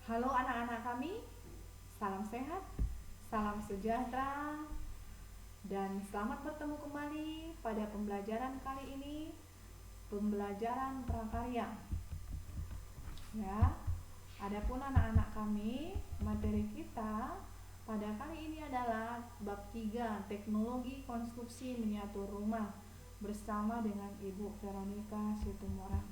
Halo anak-anak kami, salam sehat, salam sejahtera, dan selamat bertemu kembali pada pembelajaran kali ini, pembelajaran prakarya. Ya, adapun anak-anak kami, materi kita pada kali ini adalah bab 3, teknologi konstruksi miniatur rumah bersama dengan Ibu Veronica Situmorang.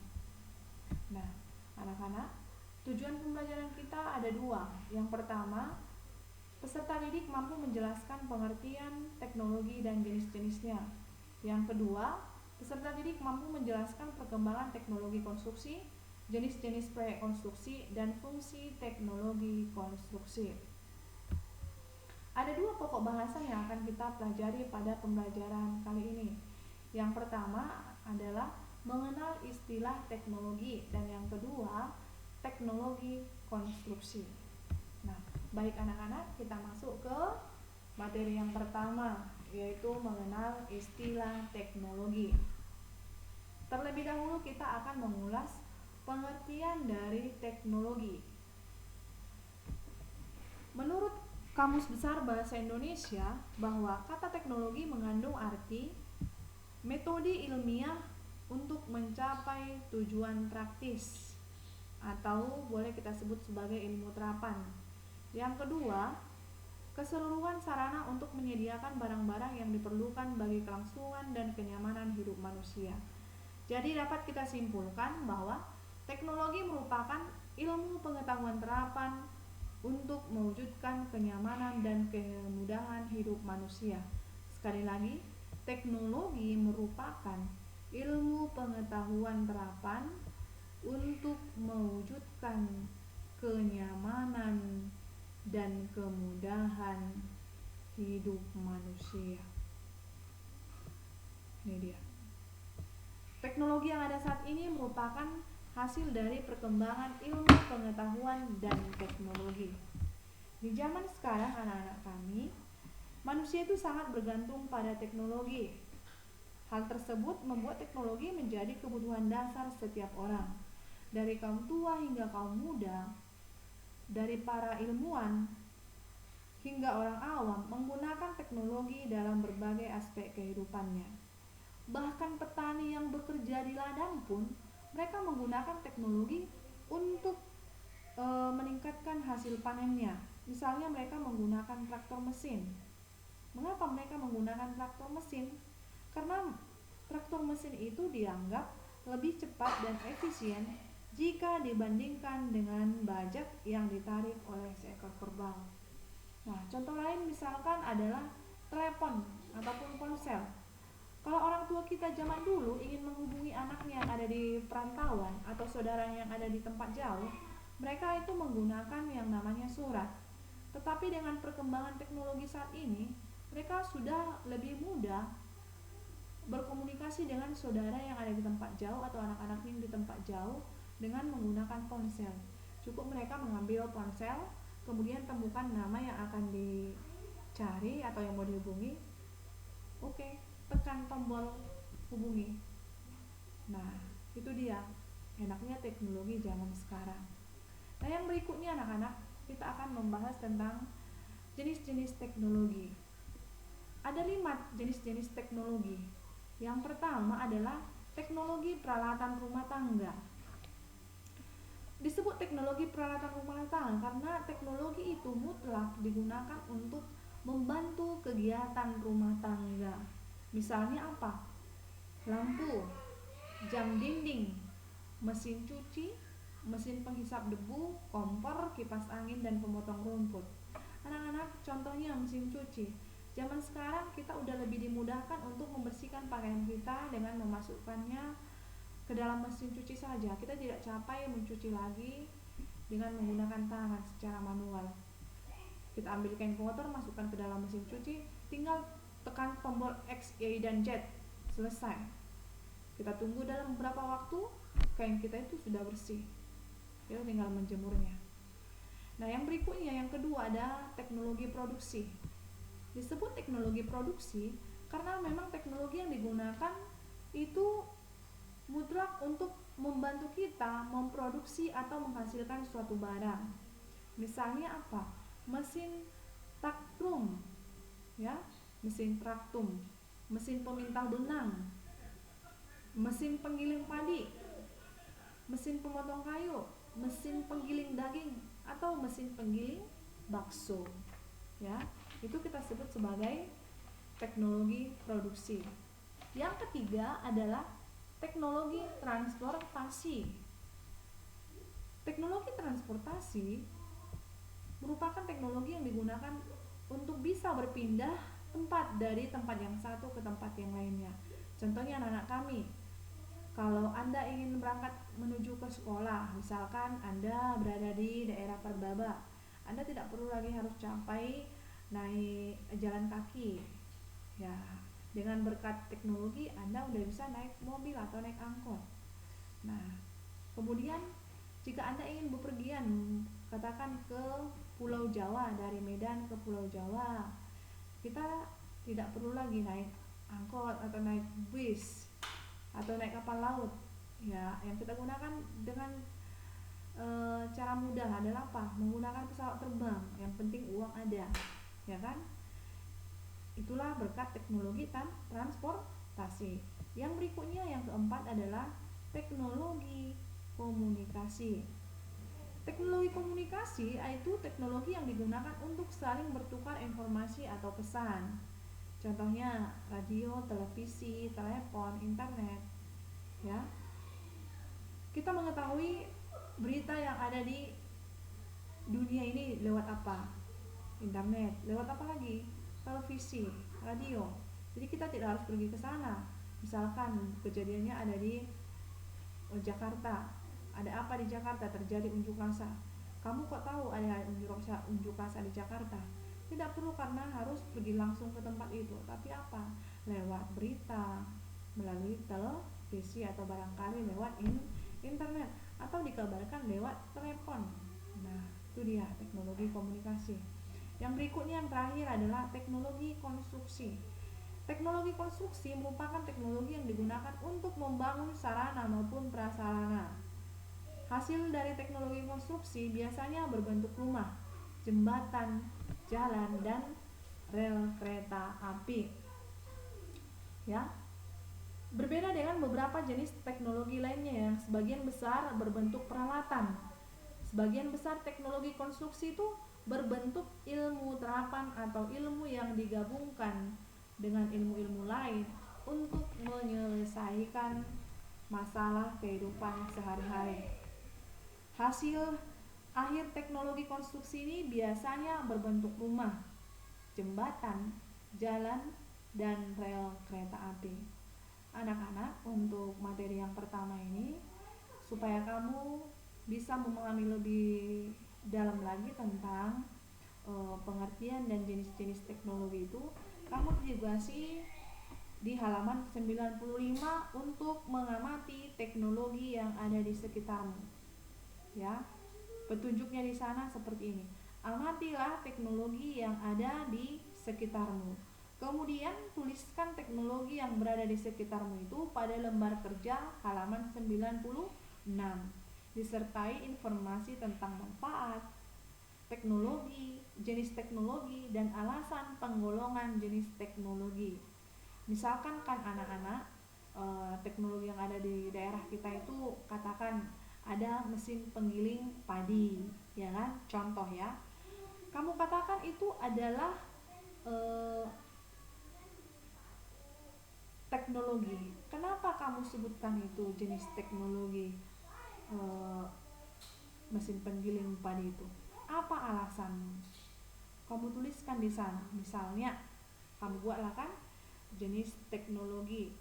Nah, anak-anak, tujuan pembelajaran kita ada dua. Yang pertama, peserta didik mampu menjelaskan pengertian teknologi dan jenis-jenisnya. Yang kedua, peserta didik mampu menjelaskan perkembangan teknologi konstruksi, jenis-jenis proyek konstruksi, dan fungsi teknologi konstruksi. Ada dua pokok bahasan yang akan kita pelajari pada pembelajaran kali ini. Yang pertama adalah mengenal istilah teknologi, dan yang kedua, teknologi konstruksi. Nah, baik anak-anak, kita masuk ke materi yang pertama, yaitu mengenal istilah teknologi. Terlebih dahulu kita akan mengulas pengertian dari teknologi. Menurut Kamus Besar Bahasa Indonesia, bahwa kata teknologi mengandung arti metode ilmiah untuk mencapai tujuan praktis, atau boleh kita sebut sebagai ilmu terapan. Yang kedua, keseluruhan sarana untuk menyediakan barang-barang yang diperlukan bagi kelangsungan dan kenyamanan hidup manusia. Jadi dapat kita simpulkan bahwa teknologi merupakan ilmu pengetahuan terapan untuk mewujudkan kenyamanan dan kemudahan hidup manusia. Sekali lagi, teknologi merupakan ilmu pengetahuan terapan untuk mewujudkan kenyamanan dan kemudahan hidup manusia. Ini dia. Teknologi yang ada saat ini merupakan hasil dari perkembangan ilmu pengetahuan dan teknologi. Di zaman sekarang anak-anak kami, manusia itu sangat bergantung pada teknologi. Hal tersebut membuat teknologi menjadi kebutuhan dasar setiap orang. Dari kaum tua hingga kaum muda, dari para ilmuwan hingga orang awam menggunakan teknologi dalam berbagai aspek kehidupannya. Bahkan petani yang bekerja di ladang pun mereka menggunakan teknologi untuk meningkatkan hasil panennya. Misalnya mereka menggunakan traktor mesin. Mengapa mereka menggunakan traktor mesin? Karena traktor mesin itu dianggap lebih cepat dan efisien jika dibandingkan dengan bajak yang ditarik oleh seekor kerbau. Nah, contoh lain misalkan adalah telepon ataupun ponsel. Kalau orang tua kita zaman dulu ingin menghubungi anaknya yang ada di perantauan atau saudaranya yang ada di tempat jauh, mereka itu menggunakan yang namanya surat. Tetapi dengan perkembangan teknologi saat ini, mereka sudah lebih mudah berkomunikasi dengan saudara yang ada di tempat jauh atau anak-anak yang di tempat jauh dengan menggunakan ponsel. Cukup mereka mengambil ponsel, kemudian temukan nama yang akan dicari atau yang mau dihubungi. Oke, tekan tombol hubungi. Nah, itu dia enaknya teknologi zaman sekarang. Nah, yang berikutnya anak-anak, kita akan membahas tentang jenis-jenis teknologi. Ada 5 jenis-jenis teknologi. Yang pertama adalah teknologi peralatan rumah tangga. Disebut teknologi peralatan rumah tangga karena teknologi itu mutlak digunakan untuk membantu kegiatan rumah tangga. Misalnya apa? Lampu, jam dinding, mesin cuci, mesin penghisap debu, kompor, kipas angin, dan pemotong rumput. Anak-anak, contohnya mesin cuci. Zaman sekarang kita udah lebih dimudahkan untuk membersihkan pakaian kita dengan memasukkannya ke dalam mesin cuci saja. Kita tidak capek mencuci lagi dengan menggunakan tangan secara manual. Kita ambil kain kotor, masukkan ke dalam mesin cuci, tinggal tekan tombol X, Y, dan Z, selesai. Kita tunggu dalam beberapa waktu, kain kita itu sudah bersih. Kita tinggal menjemurnya. Nah, yang berikutnya, yang kedua ada teknologi produksi. Disebut teknologi produksi karena memang teknologi yang digunakan itu mutlak untuk membantu kita memproduksi atau menghasilkan suatu barang. Misalnya apa? Mesin traktum, ya, mesin traktum, mesin pemintal benang, mesin penggiling padi, mesin pemotong kayu, mesin penggiling daging, atau mesin penggiling bakso. Ya, itu kita sebut sebagai teknologi produksi. Yang ketiga adalah teknologi transportasi. Teknologi transportasi merupakan teknologi yang digunakan untuk bisa berpindah tempat dari tempat yang satu ke tempat yang lainnya. Contohnya anak-anak kami, kalau Anda ingin berangkat menuju ke sekolah, misalkan Anda berada di daerah Pardaba, Anda tidak perlu lagi harus sampai naik jalan kaki. Ya, dengan berkat teknologi Anda udah bisa naik mobil atau naik angkot. Nah, kemudian jika Anda ingin bepergian, katakan ke Pulau Jawa, dari Medan ke Pulau Jawa, kita tidak perlu lagi naik angkot atau naik bus atau naik kapal laut. Ya, yang kita gunakan dengan cara mudah adalah apa? Menggunakan pesawat terbang. Yang penting uang ada, ya kan? Itulah berkat teknologi transportasi. Yang berikutnya, yang keempat adalah teknologi komunikasi. Teknologi komunikasi yaitu teknologi yang digunakan untuk saling bertukar informasi atau pesan. Contohnya radio, televisi, telepon, internet. Ya, kita mengetahui berita yang ada di dunia ini lewat apa? Internet. Lewat apa lagi? Televisi, radio. Jadi kita tidak harus pergi ke sana. Misalkan kejadiannya ada di Jakarta, ada apa di Jakarta, terjadi unjuk rasa. Kamu kok tahu ada unjuk rasa di Jakarta? Tidak perlu karena harus pergi langsung ke tempat itu, tapi apa? Lewat berita, melalui televisi, atau barangkali lewat internet, atau dikabarkan lewat telepon. Nah, itu dia teknologi komunikasi. Yang berikutnya, yang terakhir adalah teknologi konstruksi. Teknologi konstruksi merupakan teknologi yang digunakan untuk membangun sarana maupun prasarana. Hasil dari teknologi konstruksi biasanya berbentuk rumah, jembatan, jalan, dan rel kereta api. Ya. Berbeda dengan beberapa jenis teknologi lainnya yang sebagian besar berbentuk peralatan. Sebagian besar teknologi konstruksi itu berbentuk ilmu terapan atau ilmu yang digabungkan dengan ilmu-ilmu lain untuk menyelesaikan masalah kehidupan sehari-hari. Hasil akhir teknologi konstruksi ini biasanya berbentuk rumah, jembatan, jalan, dan rel kereta api. Anak-anak, untuk materi yang pertama ini, supaya kamu bisa memahami lebih dalam lagi tentang pengertian dan jenis-jenis teknologi itu, kamu ditugasi di halaman 95 untuk mengamati teknologi yang ada di sekitarmu. Ya, petunjuknya di sana seperti ini. Amatilah teknologi yang ada di sekitarmu. Kemudian tuliskan teknologi yang berada di sekitarmu itu pada lembar kerja halaman 96, disertai informasi tentang manfaat teknologi, jenis teknologi, dan alasan penggolongan jenis teknologi. Misalkan kan anak-anak, teknologi yang ada di daerah kita itu, katakan ada mesin penggiling padi, ya kan? Contoh ya. Kamu katakan itu adalah teknologi. Kenapa kamu sebutkan itu jenis teknologi mesin penggiling padi itu? Apa alasanmu? Kamu tuliskan di sana. Misalnya, kamu buatlah kan jenis teknologi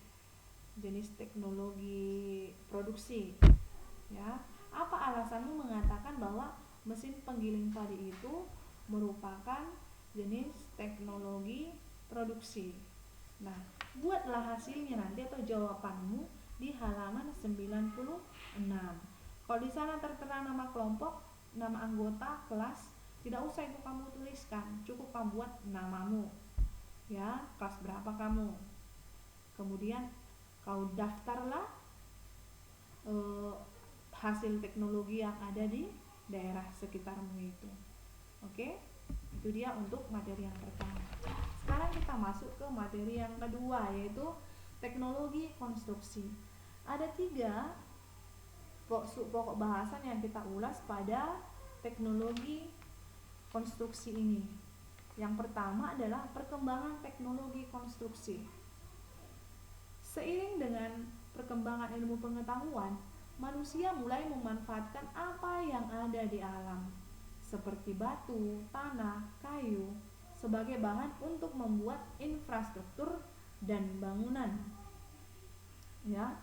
produksi. Ya, apa alasanmu mengatakan bahwa mesin penggiling padi itu merupakan jenis teknologi produksi? Nah, buatlah hasilnya nanti atau jawabanmu di halaman 96. Kalau di sana tertera nama kelompok, nama anggota kelas, tidak usah itu kamu tuliskan, cukup kamu buat namamu. Ya, kelas berapa kamu. Kemudian kau daftarlah hasil teknologi yang ada di daerah sekitarmu itu. Oke, itu dia untuk materi yang pertama. Sekarang kita masuk ke materi yang kedua, yaitu teknologi konstruksi. Ada 3 pokok bahasan yang kita ulas pada teknologi konstruksi ini. Yang pertama adalah perkembangan teknologi konstruksi. Seiring dengan perkembangan ilmu pengetahuan, manusia mulai memanfaatkan apa yang ada di alam, seperti batu, tanah, kayu, sebagai bahan untuk membuat infrastruktur dan bangunan. Ya,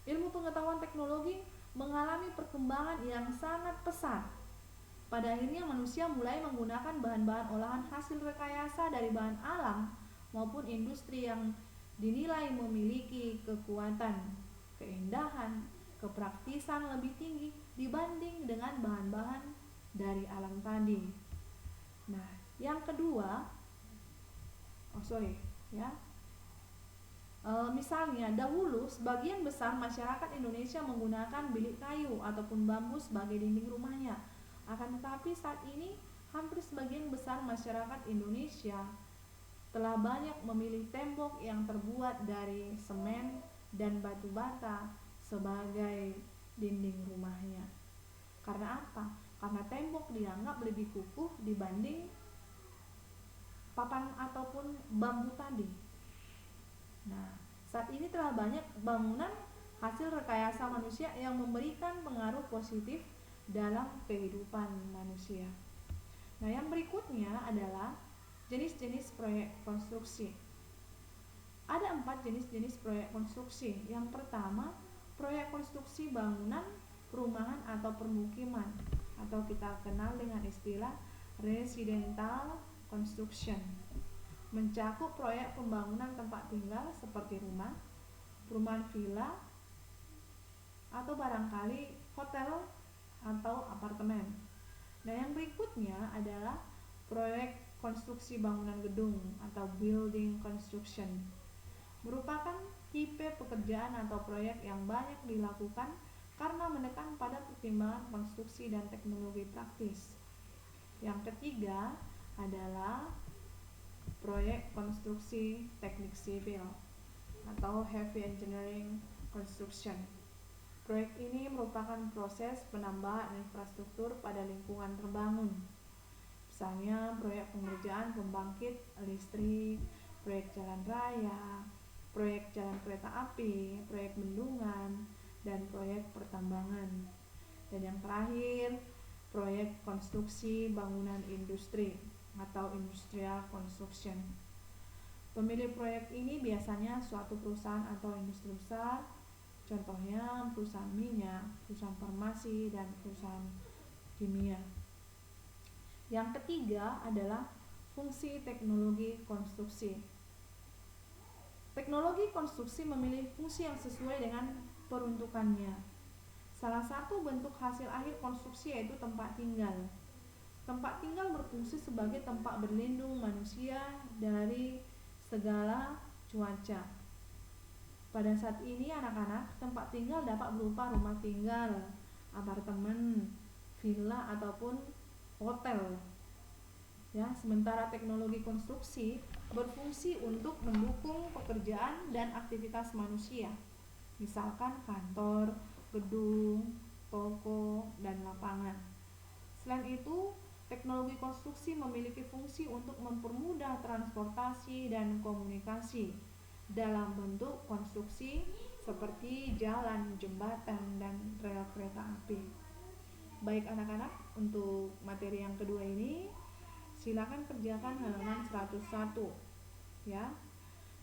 ilmu pengetahuan teknologi mengalami perkembangan yang sangat pesat. Pada akhirnya manusia mulai menggunakan bahan-bahan olahan hasil rekayasa dari bahan alam maupun industri yang dinilai memiliki kekuatan, keindahan, kepraktisan lebih tinggi dibanding dengan bahan-bahan dari alam tadi. Nah, yang kedua, misalnya dahulu sebagian besar masyarakat Indonesia menggunakan bilik kayu ataupun bambu sebagai dinding rumahnya. Akan tetapi saat ini hampir sebagian besar masyarakat Indonesia telah banyak memilih tembok yang terbuat dari semen dan batu bata sebagai dinding rumahnya. Karena apa? Karena tembok dianggap lebih kukuh dibanding papan ataupun bambu tadi. Nah, saat ini telah banyak bangunan hasil rekayasa manusia yang memberikan pengaruh positif dalam kehidupan manusia. Nah, yang berikutnya adalah jenis-jenis proyek konstruksi. Ada 4 jenis-jenis proyek konstruksi. Yang pertama, proyek konstruksi bangunan, perumahan atau permukiman, atau kita kenal dengan istilah residential construction. Mencakup proyek pembangunan tempat tinggal seperti rumah, perumahan villa, atau barangkali hotel atau apartemen. Nah, yang berikutnya adalah proyek konstruksi bangunan gedung atau building construction. Merupakan tipe pekerjaan atau proyek yang banyak dilakukan karena menekan pada pertimbangan konstruksi dan teknologi praktis. Yang ketiga adalah proyek konstruksi teknik sipil atau heavy engineering construction. Proyek ini merupakan proses penambahan infrastruktur pada lingkungan terbangun. Misalnya proyek pengerjaan pembangkit listrik, proyek jalan raya, proyek jalan kereta api, proyek bendungan, dan proyek pertambangan. Dan yang terakhir, proyek konstruksi bangunan industri atau industrial construction. Pemilik proyek ini biasanya suatu perusahaan atau industri besar, contohnya perusahaan minyak, perusahaan farmasi, dan perusahaan kimia. Yang ketiga adalah fungsi teknologi konstruksi. Teknologi konstruksi memiliki fungsi yang sesuai dengan peruntukannya. Salah satu bentuk hasil akhir konstruksi yaitu tempat tinggal. Tempat tinggal berfungsi sebagai tempat berlindung manusia dari segala cuaca. Pada saat ini anak-anak, tempat tinggal dapat berupa rumah tinggal, apartemen, villa ataupun hotel. Ya, sementara teknologi konstruksi berfungsi untuk mendukung pekerjaan dan aktivitas manusia. Misalkan kantor, gedung, toko, dan lapangan. Selain itu, teknologi konstruksi memiliki fungsi untuk mempermudah transportasi dan komunikasi dalam bentuk konstruksi seperti jalan, jembatan, dan rel kereta api. Baik anak-anak, untuk materi yang kedua ini silakan kerjakan halaman 101 ya.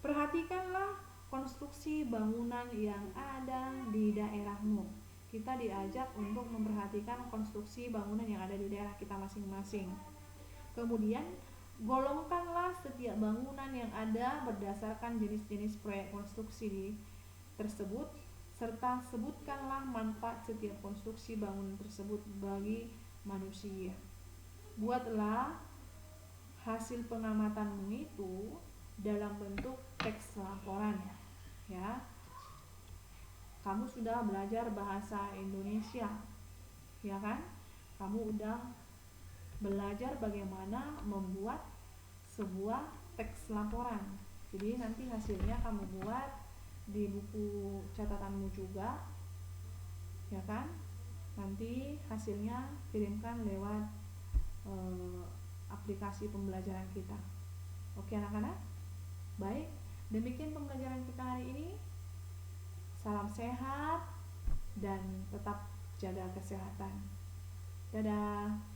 Perhatikanlah konstruksi bangunan yang ada di daerahmu. Kita diajak untuk memperhatikan konstruksi bangunan yang ada di daerah kita masing-masing. Kemudian golongkanlah setiap bangunan yang ada berdasarkan jenis-jenis proyek konstruksi tersebut, serta sebutkanlah manfaat setiap konstruksi bangunan tersebut bagi manusia. Buatlah hasil pengamatanmu itu dalam bentuk teks laporan ya. Kamu sudah belajar bahasa Indonesia ya kan? Kamu udah belajar bagaimana membuat sebuah teks laporan. Jadi nanti hasilnya kamu buat di buku catatanmu juga, ya kan? Nanti hasilnya kirimkan lewat aplikasi pembelajaran kita. Oke anak-anak? Baik, demikian pembelajaran kita hari ini. Salam sehat dan tetap jaga kesehatan. Dadah.